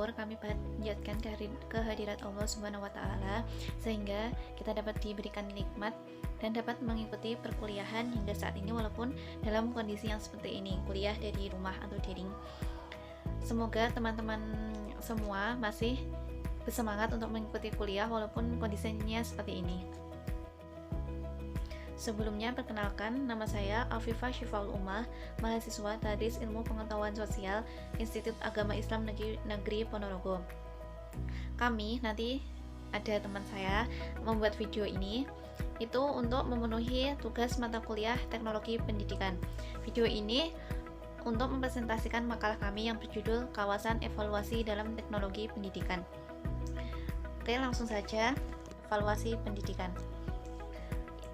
bersyukur kami panjatkan kehadirat Allah Subhanahu wa Ta'ala, sehingga kita dapat diberikan nikmat dan dapat mengikuti perkuliahan hingga saat ini, walaupun dalam kondisi yang seperti ini, kuliah dari rumah atau daring. Semoga teman-teman semua masih bersemangat untuk mengikuti kuliah walaupun kondisinya seperti ini. Sebelumnya, perkenalkan, nama saya Afifah Syifaul Ummah, mahasiswa Tadris Ilmu Pengetahuan Sosial Institut Agama Islam Negeri Ponorogo. Kami nanti ada teman saya membuat video ini itu untuk memenuhi tugas mata kuliah Teknologi Pendidikan. Video ini untuk mempresentasikan makalah kami yang berjudul Kawasan Evaluasi dalam Teknologi Pendidikan. Oke, langsung saja. Evaluasi pendidikan.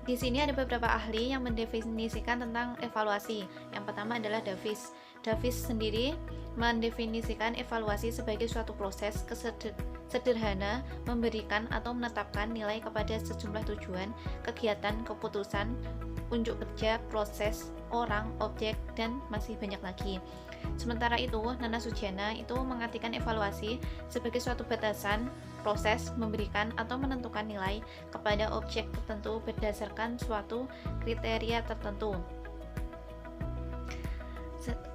Di sini ada beberapa ahli yang mendefinisikan tentang evaluasi. Yang pertama adalah Davis. Davis sendiri mendefinisikan evaluasi sebagai suatu proses sederhana memberikan atau menetapkan nilai kepada sejumlah tujuan, kegiatan, keputusan, unjuk kerja, proses, orang, objek, dan masih banyak lagi. Sementara itu, Nana Sugiana itu mengartikan evaluasi sebagai suatu batasan proses memberikan atau menentukan nilai kepada objek tertentu berdasarkan suatu kriteria tertentu.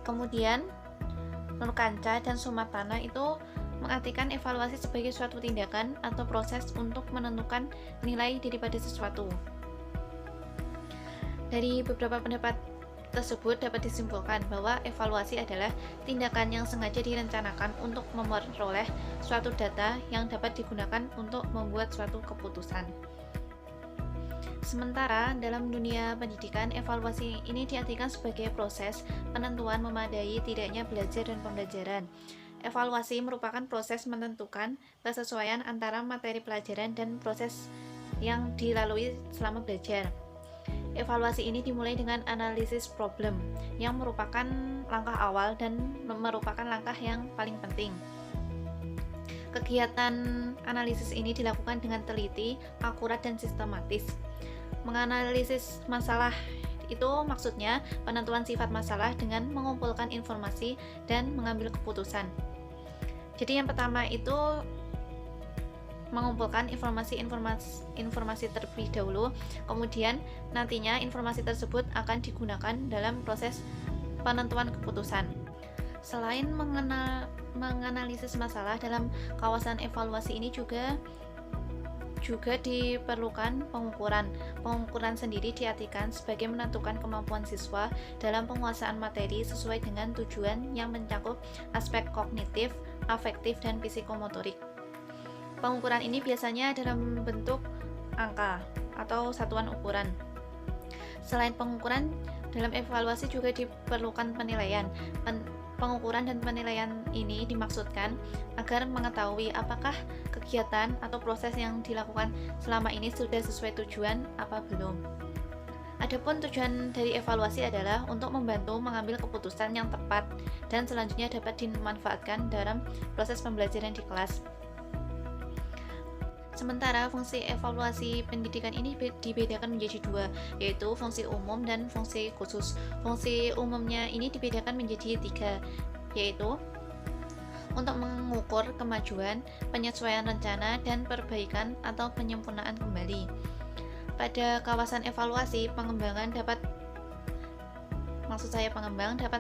Kemudian Nurkanca dan Sumatana itu mengartikan evaluasi sebagai suatu tindakan atau proses untuk menentukan nilai daripada sesuatu. Dari beberapa pendapat tersebut dapat disimpulkan bahwa evaluasi adalah tindakan yang sengaja direncanakan untuk memperoleh suatu data yang dapat digunakan untuk membuat suatu keputusan. Sementara dalam dunia pendidikan, evaluasi ini diartikan sebagai proses penentuan memadai tidaknya belajar dan pembelajaran. Evaluasi merupakan proses menentukan kesesuaian antara materi pelajaran dan proses yang dilalui selama belajar. Evaluasi ini dimulai dengan analisis problem, yang merupakan langkah awal dan merupakan langkah yang paling penting. Kegiatan analisis ini dilakukan dengan teliti, akurat, dan sistematis. Menganalisis masalah itu maksudnya penentuan sifat masalah dengan mengumpulkan informasi dan mengambil keputusan. Jadi yang pertama itu mengumpulkan informasi terlebih dahulu, kemudian nantinya informasi tersebut akan digunakan dalam proses penentuan keputusan. Selain menganalisis masalah, dalam kawasan evaluasi ini juga diperlukan pengukuran. Pengukuran sendiri diartikan sebagai menentukan kemampuan siswa dalam penguasaan materi sesuai dengan tujuan yang mencakup aspek kognitif, afektif, dan psikomotorik. Pengukuran ini biasanya dalam bentuk angka atau satuan ukuran. Selain pengukuran, dalam evaluasi juga diperlukan penilaian. Pengukuran dan penilaian ini dimaksudkan agar mengetahui apakah kegiatan atau proses yang dilakukan selama ini sudah sesuai tujuan apa belum. Adapun tujuan dari evaluasi adalah untuk membantu mengambil keputusan yang tepat dan selanjutnya dapat dimanfaatkan dalam proses pembelajaran di kelas. Sementara fungsi evaluasi pendidikan ini dibedakan menjadi dua, yaitu fungsi umum dan fungsi khusus. Fungsi umumnya ini dibedakan menjadi tiga, yaitu untuk mengukur kemajuan, penyesuaian rencana, dan perbaikan atau penyempurnaan kembali. Pada kawasan evaluasi, pengembang dapat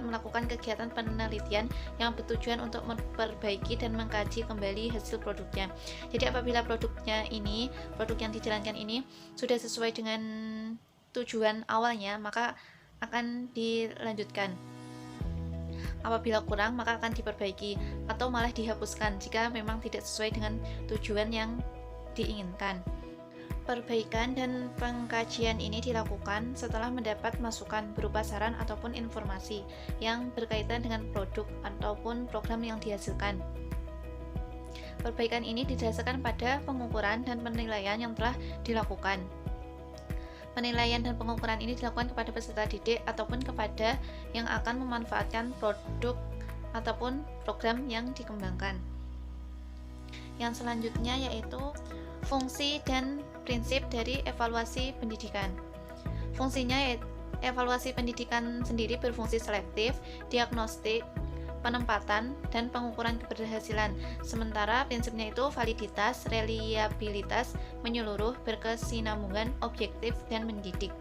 melakukan kegiatan penelitian yang bertujuan untuk memperbaiki dan mengkaji kembali hasil produknya. Jadi apabila produk yang dijalankan ini sudah sesuai dengan tujuan awalnya, maka akan dilanjutkan. Apabila kurang, maka akan diperbaiki atau malah dihapuskan jika memang tidak sesuai dengan tujuan yang diinginkan. Perbaikan dan pengkajian ini dilakukan setelah mendapat masukan berupa saran ataupun informasi yang berkaitan dengan produk ataupun program yang dihasilkan. Perbaikan ini didasarkan pada pengukuran dan penilaian yang telah dilakukan. Penilaian dan pengukuran ini dilakukan kepada peserta didik ataupun kepada yang akan memanfaatkan produk ataupun program yang dikembangkan. Yang selanjutnya yaitu fungsi dan prinsip dari evaluasi pendidikan. Fungsinya evaluasi pendidikan sendiri berfungsi selektif, diagnostik, penempatan, dan pengukuran keberhasilan. Sementara prinsipnya itu validitas, reliabilitas, menyeluruh, berkesinambungan, objektif, dan mendidik.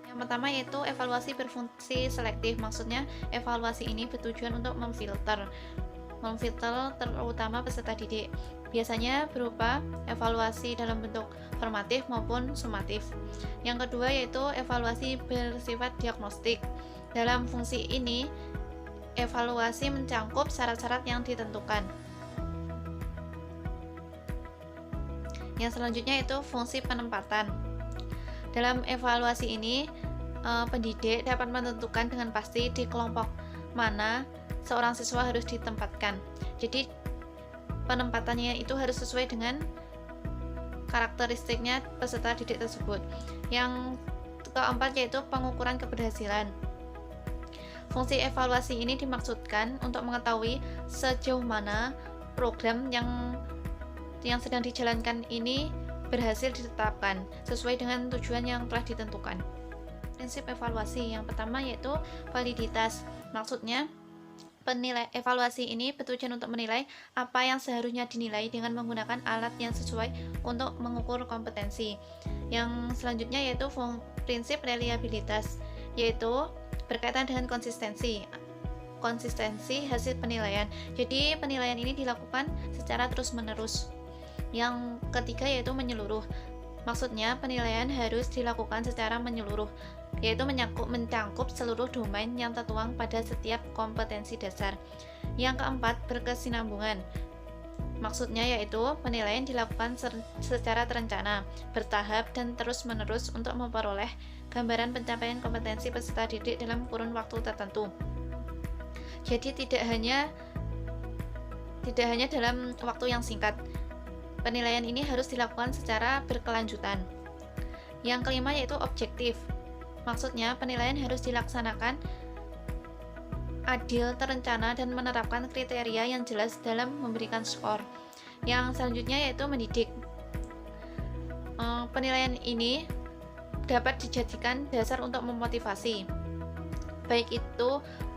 Yang pertama yaitu evaluasi berfungsi selektif. Maksudnya evaluasi ini bertujuan untuk memfilter terutama peserta didik. Biasanya berupa evaluasi dalam bentuk formatif maupun sumatif. Yang kedua yaitu evaluasi bersifat diagnostik. Dalam fungsi ini, evaluasi mencangkup syarat-syarat yang ditentukan. Yang selanjutnya yaitu fungsi penempatan. Dalam evaluasi ini, pendidik dapat menentukan dengan pasti di kelompok mana seorang siswa harus ditempatkan. Jadi penempatannya itu harus sesuai dengan karakteristiknya peserta didik tersebut. Yang keempat yaitu pengukuran keberhasilan. Fungsi evaluasi ini dimaksudkan untuk mengetahui sejauh mana program yang sedang dijalankan ini berhasil ditetapkan sesuai dengan tujuan yang telah ditentukan. Prinsip evaluasi yang pertama yaitu validitas. Maksudnya evaluasi ini bertujuan untuk menilai apa yang seharusnya dinilai dengan menggunakan alat yang sesuai untuk mengukur kompetensi. Yang selanjutnya yaitu prinsip reliabilitas, yaitu berkaitan dengan konsistensi hasil penilaian. Jadi penilaian ini dilakukan secara terus-menerus. Yang ketiga yaitu menyeluruh. Maksudnya penilaian harus dilakukan secara menyeluruh, yaitu mencangkup seluruh domain yang tertuang pada setiap kompetensi dasar. Yang keempat, berkesinambungan. Maksudnya yaitu penilaian dilakukan secara terencana, bertahap, dan terus-menerus untuk memperoleh gambaran pencapaian kompetensi peserta didik dalam kurun waktu tertentu. Jadi tidak hanya dalam waktu yang singkat. Penilaian ini harus dilakukan secara berkelanjutan. Yang kelima yaitu objektif. Maksudnya penilaian harus dilaksanakan adil, terencana, dan menerapkan kriteria yang jelas dalam memberikan skor. Yang selanjutnya yaitu mendidik. Penilaian ini dapat dijadikan dasar untuk memotivasi, baik itu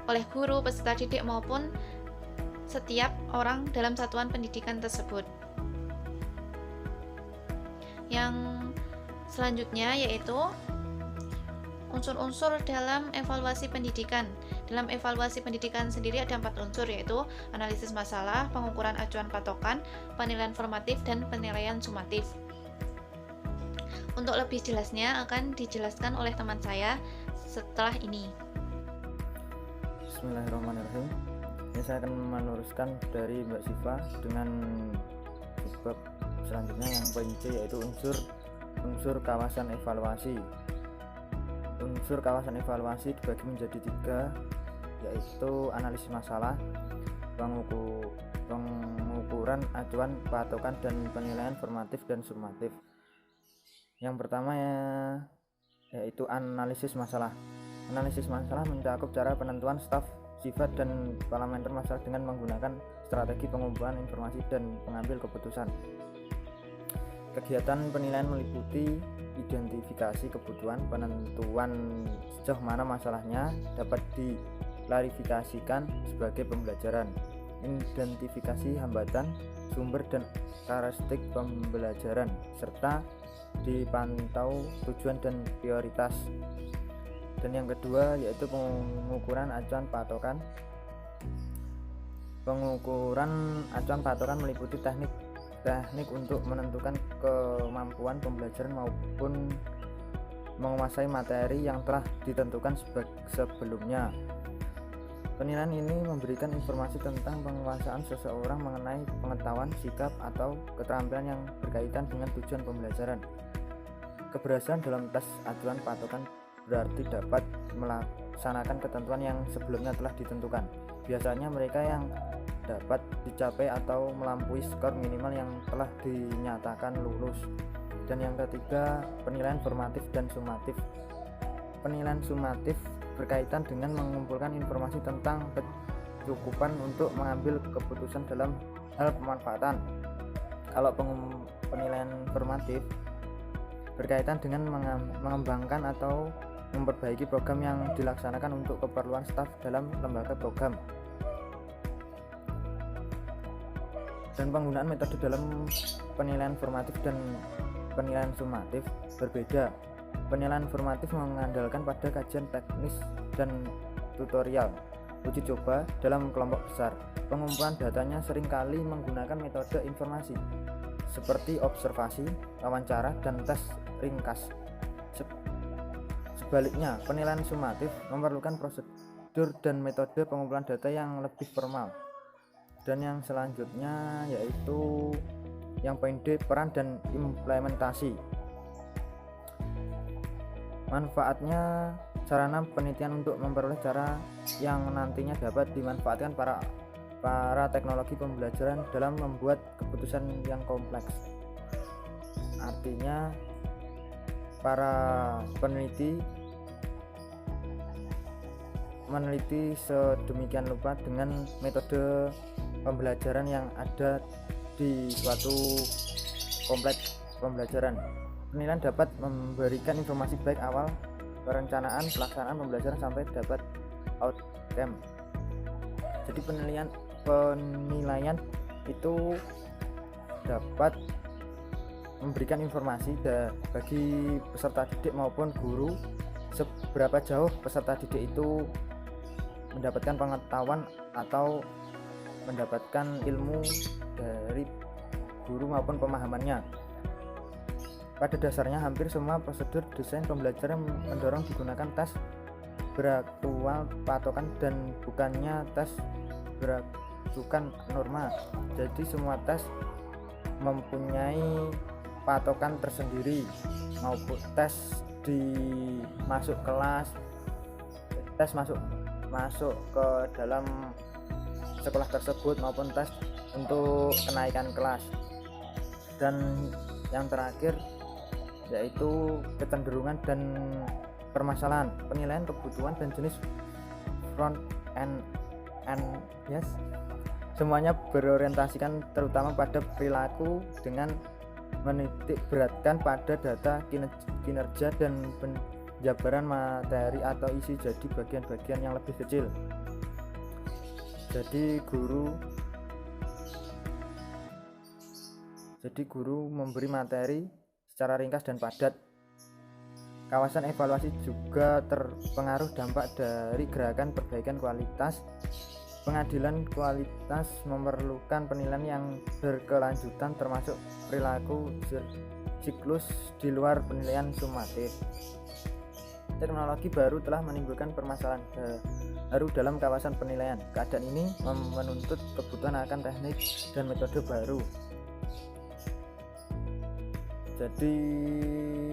oleh guru, peserta didik, maupun setiap orang dalam satuan pendidikan tersebut. Yang selanjutnya yaitu unsur-unsur dalam evaluasi pendidikan. Dalam evaluasi pendidikan sendiri ada 4 unsur, yaitu analisis masalah, pengukuran acuan patokan, penilaian formatif, dan penilaian sumatif. Untuk lebih jelasnya akan dijelaskan oleh teman saya setelah ini. Bismillahirrahmanirrahim. Ini saya akan meneruskan dari Mbak Siva dengan bab selanjutnya yang poin C, yaitu unsur kawasan evaluasi. Unsur kawasan evaluasi dibagi menjadi 3, yaitu analisis masalah, pengukuran acuan patokan, dan penilaian formatif dan sumatif. Yang pertama yaitu analisis masalah. Analisis masalah mencakup cara penentuan staf, sifat, dan parameter masalah dengan menggunakan strategi pengumpulan informasi dan pengambil keputusan. Kegiatan penilaian meliputi identifikasi kebutuhan, penentuan sejauh mana masalahnya dapat diklarifikasikan sebagai pembelajaran, identifikasi hambatan, sumber dan karakteristik pembelajaran, serta dipantau tujuan dan prioritas. Dan yang kedua yaitu pengukuran acuan patokan. Pengukuran acuan patokan meliputi teknik untuk menentukan kemampuan pembelajaran maupun menguasai materi yang telah ditentukan sebelumnya. Penilaian ini memberikan informasi tentang penguasaan seseorang mengenai pengetahuan, sikap, atau keterampilan yang berkaitan dengan tujuan pembelajaran. Keberhasilan dalam tes acuan patokan berarti dapat melaksanakan ketentuan yang sebelumnya telah ditentukan. Biasanya mereka yang dapat dicapai atau melampaui skor minimal yang telah dinyatakan lulus. Dan yang ketiga, penilaian formatif dan sumatif. Penilaian sumatif berkaitan dengan mengumpulkan informasi tentang kecukupan untuk mengambil keputusan dalam hal pemanfaatan. Kalau penilaian formatif berkaitan dengan mengembangkan atau memperbaiki program yang dilaksanakan untuk keperluan staf dalam lembaga program. Dan penggunaan metode dalam penilaian formatif dan penilaian sumatif berbeda. Penilaian formatif mengandalkan pada kajian teknis dan tutorial, uji coba dalam kelompok besar. Pengumpulan datanya seringkali menggunakan metode informasi seperti observasi, wawancara, dan tes ringkas. Sebaliknya, penilaian sumatif memerlukan prosedur dan metode pengumpulan data yang lebih formal. Dan yang selanjutnya yaitu yang poin D, peran dan implementasi. Manfaatnya, sarana penelitian untuk memperoleh cara yang nantinya dapat dimanfaatkan para teknologi pembelajaran dalam membuat keputusan yang kompleks. Artinya, para peneliti meneliti sedemikian rupa dengan metode pembelajaran yang ada di suatu kompleks pembelajaran. Penilaian dapat memberikan informasi baik awal perencanaan pelaksanaan pembelajaran sampai dapat outcome. Jadi penilaian itu dapat memberikan informasi bagi peserta didik maupun guru seberapa jauh peserta didik itu mendapatkan pengetahuan atau mendapatkan ilmu dari guru maupun pemahamannya. Pada dasarnya hampir semua prosedur desain pembelajaran mendorong digunakan tes beraktual patokan dan bukannya tes berajukan norma. Jadi semua tes mempunyai patokan tersendiri, maupun tes di masuk kelas, tes masuk ke dalam sekolah tersebut, maupun tes untuk kenaikan kelas. Dan yang terakhir yaitu kecenderungan dan permasalahan. Penilaian kebutuhan dan jenis front end yes, semuanya berorientasikan terutama pada perilaku dengan menitik beratkan pada data kinerja dan penjabaran materi atau isi jadi bagian-bagian yang lebih kecil. Jadi guru memberi materi secara ringkas dan padat. Kawasan evaluasi juga terpengaruh dampak dari gerakan perbaikan kualitas. Pengadilan kualitas memerlukan penilaian yang berkelanjutan termasuk perilaku siklus di luar penilaian sumatif. Teknologi baru telah menimbulkan permasalahan baru dalam kawasan penilaian. Keadaan ini menuntut kebutuhan akan teknik dan metode baru. Jadi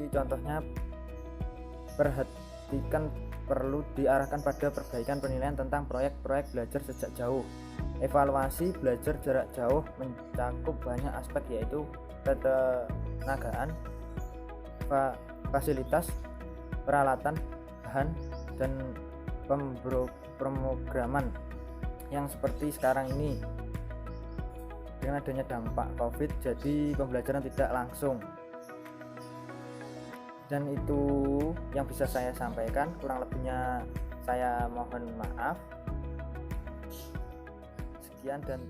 contohnya, perhatikan perlu diarahkan pada perbaikan penilaian tentang proyek-proyek belajar sejak jauh. Evaluasi belajar jarak jauh mencakup banyak aspek, yaitu ketenagaan, fasilitas, peralatan, bahan, dan pemrograman yang seperti sekarang ini. Dengan adanya dampak COVID, jadi pembelajaran tidak langsung. Dan itu yang bisa saya sampaikan, kurang lebihnya saya mohon maaf. Sekian dan